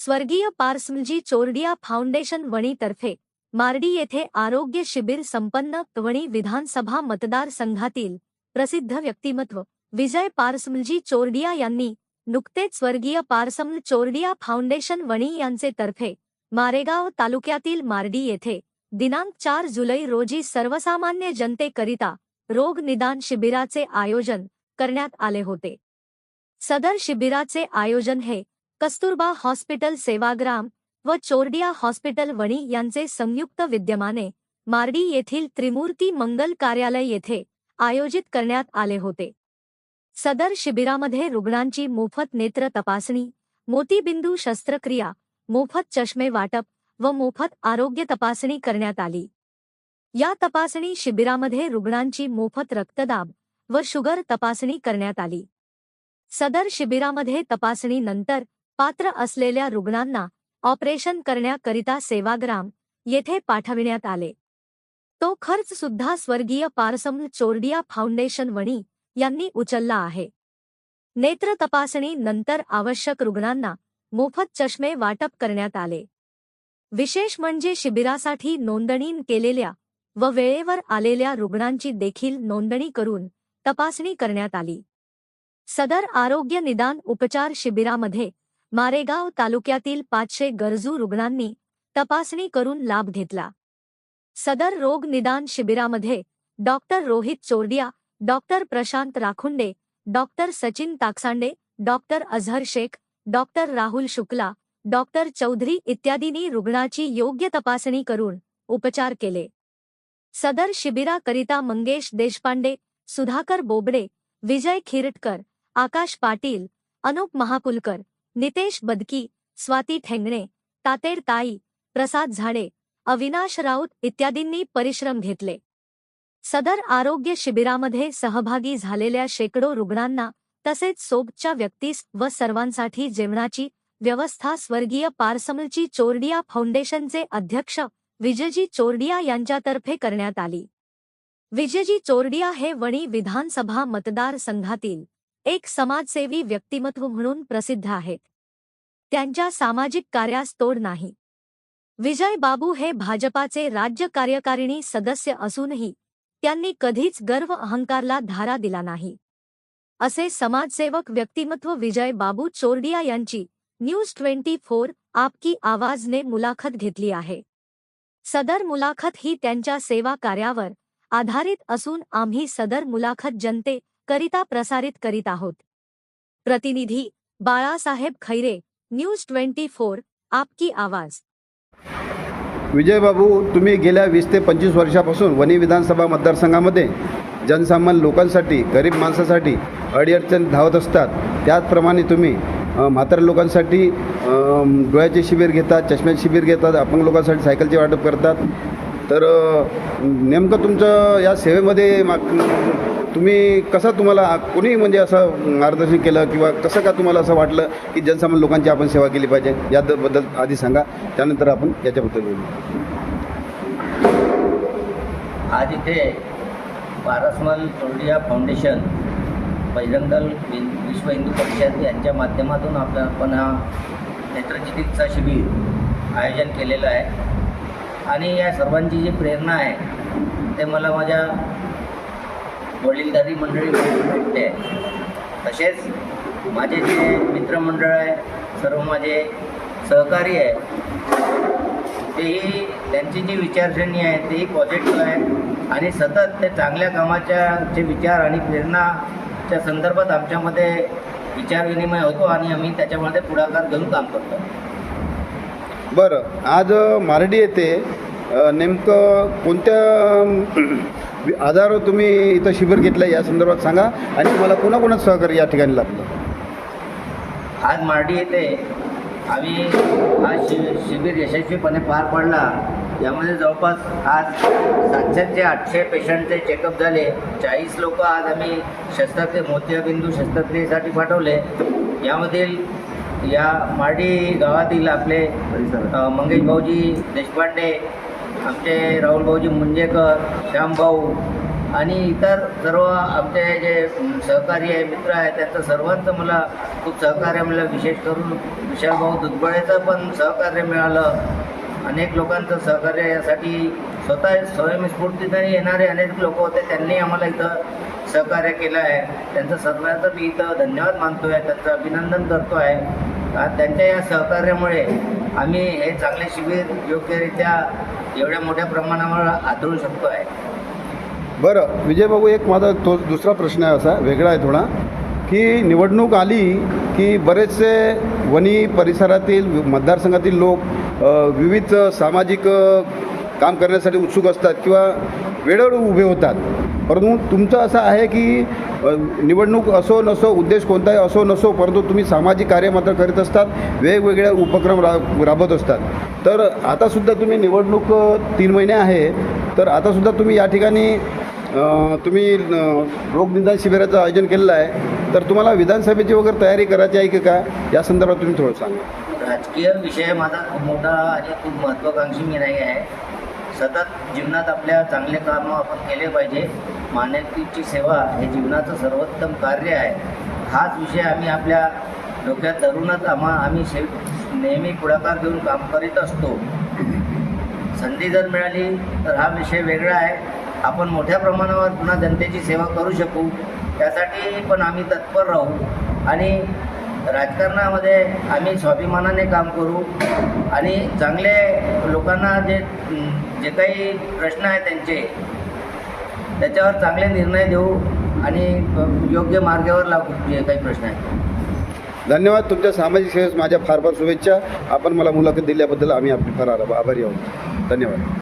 स्वर्गीय पारसमलजी चोरडिया फाउंडेशन वणीतर्फे मार्डी येथे आरोग्य शिबिर संपन्न. वणी विधानसभा मतदारसंघातील प्रसिद्ध व्यक्तिमत्व विजय पारसमलजी चोरडिया यांनी नुकतेच स्वर्गीय पारसमल चोरडिया फाउंडेशन वणी यांचे तर्फे मारेगाव तालुक्यातील मार्डी येथे दिनांक 4 जुलै रोजी सर्वसामान्य जनतेकरिता रोग निदान शिबिराचे आयोजन करण्यात आले होते. सदर शिबिराचे आयोजन हे कस्तुरबा हॉस्पिटल सेवाग्राम व चोरडिया हॉस्पिटल वणी यांचे संयुक्त विद्यमाने मार्डी येथील त्रिमूर्ती मंगल कार्यालय येथे आयोजित करण्यात आले होते. सदर शिबिरामध्ये रुग्णांची मोफत नेत्र तपासणी, मोतीबिंदू शस्त्रक्रिया, मोफत चष्मे वाटप व मोफत आरोग्य तपासणी करण्यात आली. या तपासणी शिबिरामध्ये रुग्णांची मोफत रक्तदाब व शुगर तपासणी करण्यात आली. सदर शिबिरामध्ये तपासणीनंतर पात्र असलेल्या रुग्णांना ऑपरेशन करण्याकरिता सेवाग्राम येथे पाठविण्यात आले. तो खर्च सुद्धा स्वर्गीय पारसमल चोरडिया फाउंडेशन वणी यांनी उचलला आहे. नेत्र तपासणी नंतर आवश्यक रुग्णांना मोफत चष्मे वाटप करण्यात आले. विशेष म्हणजे शिबिरासाठी नोंदणी केलेल्या व वेळेवर आलेल्या रुग्णांची देखील नोंदणी करून तपासणी करण्यात आली. सदर आरोग्य निदान उपचार शिबिरामध्ये मारेगाव तालुक्यातील 500 गरजू रुग्णांनी तपासणी करून लाभ घेतला. सदर रोग निदान शिबिरामध्ये doctor Rohit Chordia, doctor Prashant Rakhunde, doctor Sachin Taksande, doctor Azhar Shaikh, doctor Rahul Shukla, doctor Chaudhari इत्यादींनी रुग्णाची योग्य तपासणी करून उपचार केले. सदर शिबिराकरिता मंगेश देशपांडे, सुधाकर बोबडे, विजय खिरटकर, आकाश पाटील, अनुप महाकुलकर, नितेश बदकी, स्वाती ठेंगणे, तातेड ताई, प्रसाद झाडे, अविनाश राऊत इत्यादींनी परिश्रम घेतले. सदर आरोग्य शिबिरामध्ये सहभागी झालेल्या शेकडो रुग्णांना तसेच सोबतच्या व्यक्तीस व सर्वांसाठी जेवणाची व्यवस्था स्वर्गीय पारसमलजी चोरडिया फाउंडेशनचे अध्यक्ष विजयजी चोरडिया यांच्यातर्फे करण्यात आली. विजयजी चोरडिया हे वणी विधानसभा मतदारसंघातील एक समाजसेवी व्यक्तिमत्व म्हणून प्रसिद्ध आहेत. त्यांच्या सामाजिक कार्यास तोड नाही. विजय बाबू हे भाजपाचे राज्य कार्यकारिणी सदस्य असूनही त्यांनी कधीच गर्व अहंकारला धारा दिला नाही. असे समाजसेवक व्यक्तिमत्व विजय बाबू चोरडिया यांची न्यूज 24 आपकी आवाजने मुलाखत घेतली आहे. सदर मुलाखत ही त्यांच्या सेवा कार्यावर आधारित असून आम्ही सदर मुलाखत जनते करिता प्रसारित करीत आहोत. प्रतिनिधी बाळासाहेब खैरे, न्यूज 24 आपकी आवाज. विजय बाबू, तुम्ही गेल्या 20 ते 25 वर्षापासून वणी विधानसभा मतदारसंघामध्ये जनसामान्य लोकांसाठी, गरीब माणसासाठी अडीअडचण धावत असतात. त्याचप्रमाणे तुम्ही म्हाताऱ्या लोकांसाठी डोळ्याचे शिबिर घेतात, चष्म्याचे शिबिर घेतात, अपंग लोकांसाठी सायकलचे वाटप करतात. तर नेमकं तुमचं या सेवेमध्ये तुम्ही कसं, तुम्हाला कोणी म्हणजे असं मार्गदर्शन केलं किंवा कसं का तुम्हाला असं वाटलं की जनसामान्य लोकांची आपण सेवा केली पाहिजे, याबद्दल आधी सांगा, त्यानंतर आपण याच्याबद्दल बोलू. आज इथे पारसमल चोरडिया फाउंडेशन, बजरंग दल, विश्व हिंदू परिषद यांच्या माध्यमातून आपण हा नेत्रचिकित्सा शिबिर आयोजन केलेलं आहे. आणि या सर्वांची जी प्रेरणा आहे ते मला माझ्या वडीलधारी मंडळी भेटते. तसेच माझे जे मित्रमंडळ आहे, सर्व माझे सहकारी आहे, तेही त्यांची जी विचारसरणी आहे तेही पॉझिटिव्ह आहे. आणि सतत ते चांगल्या कामाच्या जे विचार आणि प्रेरणाच्या संदर्भात आमच्यामध्ये विचारविनिमय होतो आणि आम्ही त्याच्यामध्ये पुढाकार घेऊन काम करतो. बरं, आज मार्डी येथे नेमकं कोणत्या आधारावर तुम्ही इथं शिबिर घेतलं या संदर्भात सांगा आणि तुम्हाला कोणाकोणाचं सहकार्य या ठिकाणी लाभलं. आज मार्डी येथे आम्ही आज शिबिर यशस्वीपणे पार पडला. यामध्ये जवळपास आज 700 ते 800 पेशंटचे चेकअप झाले. 40 लोक आज आम्ही मोतियाबिंदू शस्त्रक्रियेसाठी पाठवले. यामधील या मार्डी गावातील आपले मंगेश भाऊजी देशपांडे, आमचे राहुल भाऊजी मुंजेकर, श्याम भाऊ, आणि इतर सर्व आमचे जे सहकारी आहे, मित्र आहे, त्यांचं सर्वांचं मला खूप सहकार्य मिळालं. विशेष करून विशालभाऊ दुधबळेचं पण सहकार्य मिळालं. अनेक लोकांचं सहकार्य यासाठी स्वतः स्वयंस्फूर्तीने येणारे अनेक लोक होते, त्यांनी आम्हाला इथं सहकार्य केलं आहे. त्यांचं सर्वांचं मी इथं धन्यवाद मानतो आहे, त्यांचं अभिनंदन करतो आहे. त्यांच्या या सहकार्यामुळे आम्ही हे चांगले शिबिर योग्यरित्या एवढ्या मोठ्या प्रमाणावर आदळू शकतो आहे. बरं विजयबाबू, एक माझा तो दुसरा प्रश्न आहे, असा वेगळा आहे थोडा, की निवडणूक आली की बरेचसे वणी परिसरातील मतदारसंघातील लोक विविध सामाजिक काम करण्यासाठी उत्सुक असतात किंवा वेळेवर उभे होतात. परंतु तुमचं असं आहे की निवडणूक असो नसो, उद्देश कोणताही असो नसो, परंतु तुम्ही सामाजिक कार्य मात्र करीत असतात, वेगवेगळ्या उपक्रम राबवत असतात. तर आतासुद्धा तुम्ही निवडणूक 3 महिने आहे, तर आतासुद्धा तुम्ही या ठिकाणी तुम्ही रोगनिदान शिबिराचं आयोजन केलेलं आहे. तर तुम्हाला विधानसभेची वगैरे तयारी करायची आहे की काय, या संदर्भात तुम्ही थोडं सांगा. राजकीय विषय माझा खूप मोठा आणि खूप महत्त्वाकांक्षी मी नाही आहे. सतत जीवनात आपल्या चांगले कामं आपण केले पाहिजे. मानवतेची सेवा हे जीवनाचं सर्वोत्तम कार्य आहे. हाच विषय आम्ही आपल्या डोक्यात धरूनच आम्ही नेहमी पुढाकार घेऊन काम करीत असतो. संधी जर मिळाली तर हा विषय वेगळा आहे. आपण मोठ्या प्रमाणावर पुन्हा जनतेची सेवा करू शकू, त्यासाठी पण आम्ही तत्पर राहू आणि राजकारणामध्ये आम्ही स्वाभिमानाने काम करू आणि चांगले लोकांना जे काही प्रश्न आहेत त्यांचे, त्याच्यावर चांगले निर्णय देऊ आणि योग्य मार्गावर लागू जे काही प्रश्न आहेत. धन्यवाद. तुमच्या सामाजिक सेवेस माझ्या फार फार शुभेच्छा. आपण मला मुलाखत दिल्याबद्दल आम्ही आपले फार आभारी आहोत. धन्यवाद.